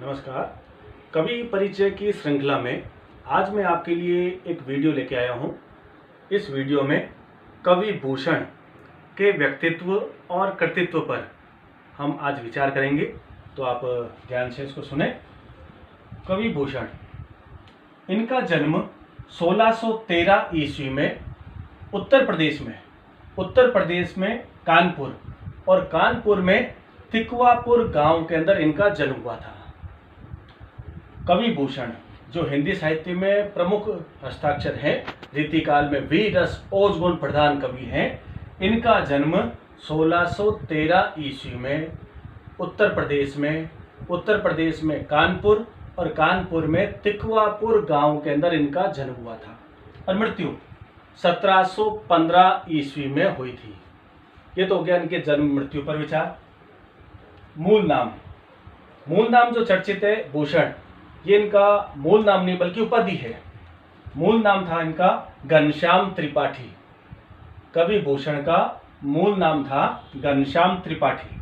नमस्कार। कवि परिचय की श्रृंखला में आज मैं आपके लिए एक वीडियो लेके आया हूँ। इस वीडियो में कवि भूषण के व्यक्तित्व और कृतित्व पर हम आज विचार करेंगे, तो आप ध्यान से इसको सुने। कवि भूषण, इनका जन्म 1613 ईस्वी में उत्तर प्रदेश में कानपुर और कानपुर में तिकवापुर गांव के अंदर इनका जन्म हुआ था। कवि भूषण जो हिंदी साहित्य में प्रमुख हस्ताक्षर हैं, रीतिकाल में वीर रस ओज गुण प्रधान कवि हैं। इनका जन्म 1613 ईस्वी में उत्तर प्रदेश में कानपुर और कानपुर में तिकवापुर गांव के अंदर इनका जन्म हुआ था और मृत्यु 1715 ईस्वी में हुई थी। ये तो हो गया इनके जन्म मृत्यु पर विचार। मूल नाम जो चर्चित है भूषण, ये इनका मूल नाम नहीं बल्कि उपाधि है। मूल नाम था इनका घनश्याम त्रिपाठी। कवि भूषण का मूल नाम था घनश्याम त्रिपाठी।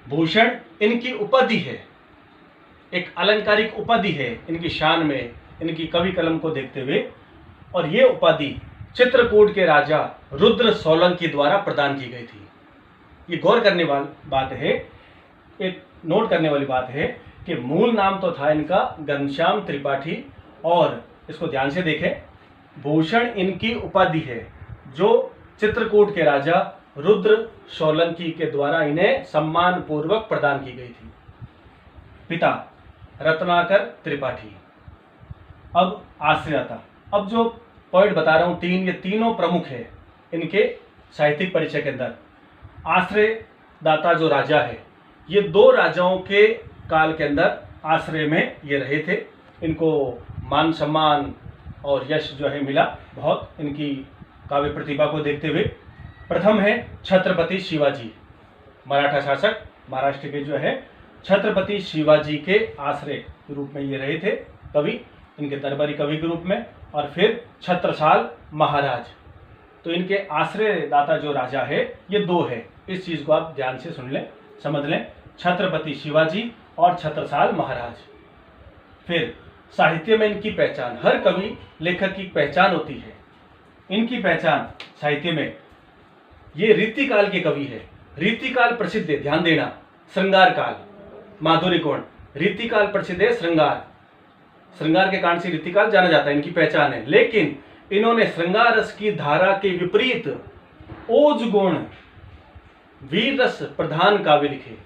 भूषण इनकी उपाधि है, एक अलंकारिक उपाधि है इनकी शान में, इनकी कवि कलम को देखते हुए। और ये उपाधि चित्रकूट के राजा रुद्र सोलंकी द्वारा प्रदान की गई थी। ये गौर करने वाली बात है, एक नोट करने वाली बात है कि मूल नाम तो था इनका घनश्याम त्रिपाठी और इसको ध्यान से देखें, भूषण इनकी उपाधि है जो चित्रकूट के राजा रुद्र सोलंकी के द्वारा इन्हें सम्मान पूर्वक प्रदान की गई थी। पिता रत्नाकर त्रिपाठी। अब आश्रयदाता, अब जो पॉइंट बता रहा हूं ये तीनों प्रमुख है इनके साहित्यिक परिचय के अंदर। आश्रयदाता जो राजा है, ये दो राजाओं के काल के अंदर आश्रय में ये रहे थे। इनको मान सम्मान और यश जो है मिला बहुत इनकी काव्य प्रतिभा को देखते हुए। प्रथम है छत्रपति शिवाजी, मराठा शासक महाराष्ट्र के जो है छत्रपति शिवाजी के आश्रय के रूप में ये रहे थे कवि, इनके दरबारी कवि के रूप में। और फिर छत्रसाल महाराज, तो इनके आश्रयदाता जो राजा है ये दो है। इस चीज को आप ध्यान से सुन लें, समझ लें, छत्रपति शिवाजी और छत्रसाल महाराज। फिर साहित्य में इनकी पहचान, हर कवि लेखक की पहचान होती है। इनकी पहचान साहित्य में, ये रीतिकाल के कवि है। रीतिकाल प्रसिद्ध है, ध्यान देना, श्रृंगार काल, माधुरी कोण। रीतिकाल प्रसिद्ध है श्रृंगार के कारण से रीतिकाल जाना जाता है, इनकी पहचान है। लेकिन इन्होंने श्रृंगार रस की धारा के विपरीत ओज गुण वीर रस प्रधान काव्य लिखे।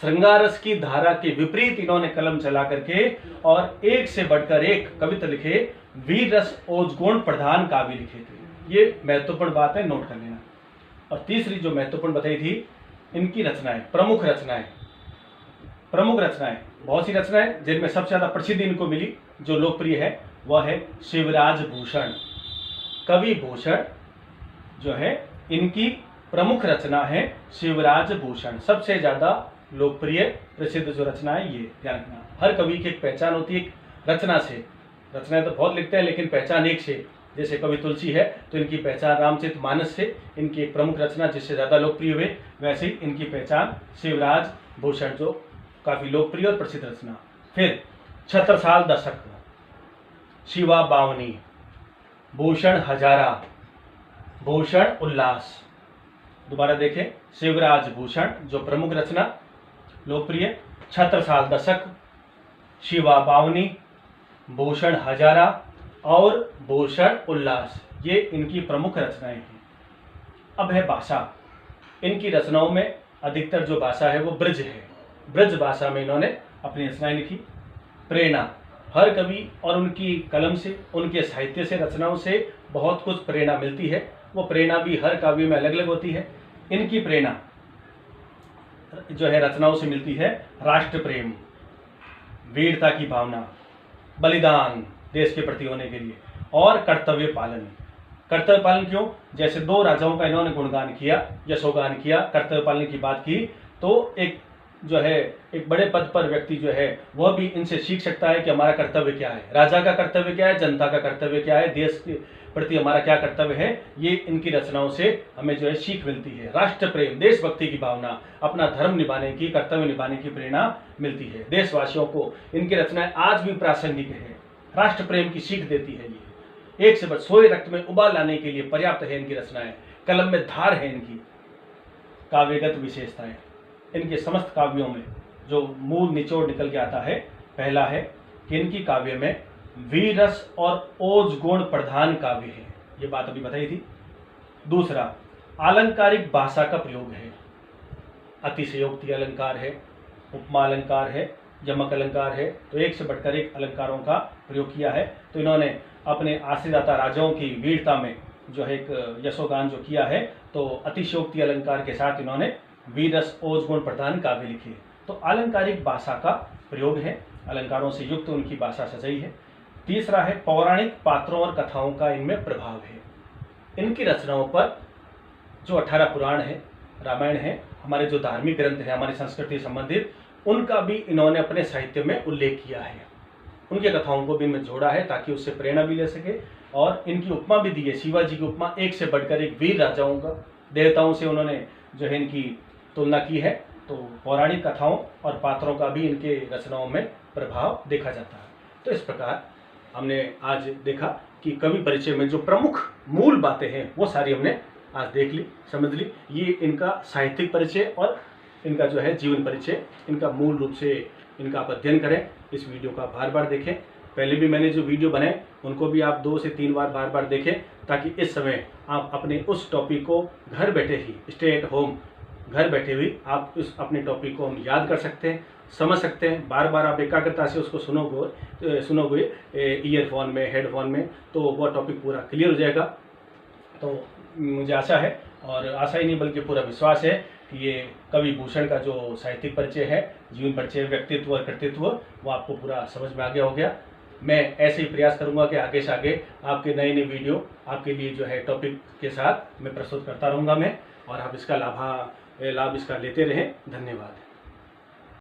श्रृंगार रस की धारा के विपरीत इन्होंने कलम चला करके और एक से बढ़कर एक कविता लिखे, वीर रस ओज गुण प्रधान काव्य लिखे थे। ये महत्वपूर्ण बात है, नोट कर लेना। और तीसरी जो महत्वपूर्ण बताई थी, इनकी रचनाएं, प्रमुख रचनाएं, बहुत सी रचनाएं, जिनमें सबसे ज्यादा प्रसिद्धि इनको मिली, जो लोकप्रिय है, वह है शिवराज भूषण। कवि भूषण जो है इनकी प्रमुख रचना है शिवराज भूषण। सबसे ज्यादा लोकप्रिय प्रसिद्ध जो रचना है, ये ध्यान रखना। हर कवि की एक पहचान होती है एक रचना से। रचनाएं तो बहुत लिखते हैं लेकिन पहचान एक से, जैसे कवि तुलसी है तो इनकी पहचान रामचरितमानस से, इनकी एक प्रमुख रचना जिससे ज्यादा लोकप्रिय हुए, वैसे ही इनकी पहचान शिवराज भूषण, जो काफी लोकप्रिय और प्रसिद्ध रचना। फिर छत्रसाल दशक, शिवा बावनी, भूषण हजारा, भूषण उल्लास। दोबारा देखें, शिवराज भूषण जो प्रमुख रचना लोकप्रिय, छत्रसाल दशक, शिवा बावनी, भूषण हजारा और भूषण उल्लास, ये इनकी प्रमुख रचनाएं हैं। अब है भाषा। इनकी रचनाओं में अधिकतर जो भाषा है वो ब्रज है। ब्रज भाषा में इन्होंने अपनी रचनाएं लिखी। प्रेरणा, हर कवि और उनकी कलम से, उनके साहित्य से, रचनाओं से बहुत कुछ प्रेरणा मिलती है। वो प्रेरणा भी हर काव्य में अलग अलग होती है। इनकी प्रेरणा जो है रचनाओं से मिलती है राष्ट्र प्रेम, वीरता की भावना, बलिदान देश के प्रति होने के लिए, और कर्तव्य पालन। कर्तव्य पालन क्यों? जैसे दो राजाओं का इन्होंने गुणगान किया, यशोगान किया, कर्तव्य पालन की बात की, तो एक जो है एक बड़े पद पर व्यक्ति जो है वह भी इनसे सीख सकता है कि हमारा कर्तव्य क्या है, राजा का कर्तव्य क्या है, जनता का कर्तव्य क्या है, देश के प्रति हमारा क्या कर्तव्य है। ये इनकी रचनाओं से हमें जो है सीख मिलती है। राष्ट्र प्रेम, देशभक्ति की भावना, अपना धर्म निभाने की, कर्तव्य निभाने की प्रेरणा मिलती है। देशवासियों को इनकी रचनाएं आज भी प्रासंगिक है, राष्ट्र प्रेम की सीख देती है। ये एक से बढ़ सोए रक्त में उबाल लाने के लिए पर्याप्त है इनकी रचनाएं। कलम में धार है इनकी। काव्यगत विशेषताएं, इनके समस्त काव्यों में जो मूल निचोड़ निकल के आता है, पहला है कि इनकी काव्य में वीर रस और ओज गुण प्रधान काव्य है, ये बात अभी बताई थी। दूसरा, आलंकारिक भाषा का प्रयोग है, अतिशयोक्ति अलंकार है, उपमा अलंकार है, यमक अलंकार है, तो एक से बढ़कर एक अलंकारों का प्रयोग किया है। तो इन्होंने अपने आश्रितदाता राजाओं की वीरता में जो है एक यशोगान जो किया है, तो अतिशयोक्ति अलंकार के साथ इन्होंने वीर रस ओज गुण प्रधान काव्य लिखे। तो आलंकारिक भाषा का प्रयोग है, अलंकारों से युक्त उनकी भाषा सजाई है। तीसरा है पौराणिक पात्रों और कथाओं का इनमें प्रभाव है। इनकी रचनाओं पर जो 18 पुराण है, रामायण है, हमारे जो धार्मिक ग्रंथ है हमारी संस्कृति संबंधित, उनका भी इन्होंने अपने साहित्य में उल्लेख किया है। उनके कथाओं को भी इनमें जोड़ा है ताकि उससे प्रेरणा भी ले सके। और इनकी उपमा भी दी है, शिवाजी की उपमा एक से बढ़कर एक वीर राजाओं का, देवताओं से उन्होंने जो है इनकी तुलना की है। तो पौराणिक कथाओं और पात्रों का भी इनके रचनाओं में प्रभाव देखा जाता है। तो इस प्रकार हमने आज देखा कि कवि परिचय में जो प्रमुख मूल बातें हैं वो सारी हमने आज देख ली, समझ ली। ये इनका साहित्यिक परिचय और इनका जो है जीवन परिचय, इनका मूल रूप से इनका आप अध्ययन करें। इस वीडियो का बार बार देखें। पहले भी मैंने जो वीडियो बनाए उनको भी आप 2 से 3 बार बार देखें, ताकि इस समय आप अपने उस टॉपिक को घर बैठे ही, स्टे एट होम, घर बैठे हुए आप उस अपने टॉपिक को हम याद कर सकते हैं, समझ सकते हैं। बार बार आप एकाग्रता से उसको सुनोगे ईयरफोन में, हेडफोन में, तो वह टॉपिक पूरा क्लियर हो जाएगा। तो मुझे आशा है, और आशा ही नहीं बल्कि पूरा विश्वास है कि ये कवि भूषण का जो साहित्यिक परिचय है, जीवन परिचय, व्यक्तित्व और कृतित्व, वो आपको पूरा समझ में आ गया हो गया। मैं ऐसे ही प्रयास करूंगा कि आगे से आगे आपके नए नए वीडियो आपके लिए जो है टॉपिक के साथ मैं प्रस्तुत करता रहूँगा मैं, और आप इसका लाभ इसका लेते रहें। धन्यवाद।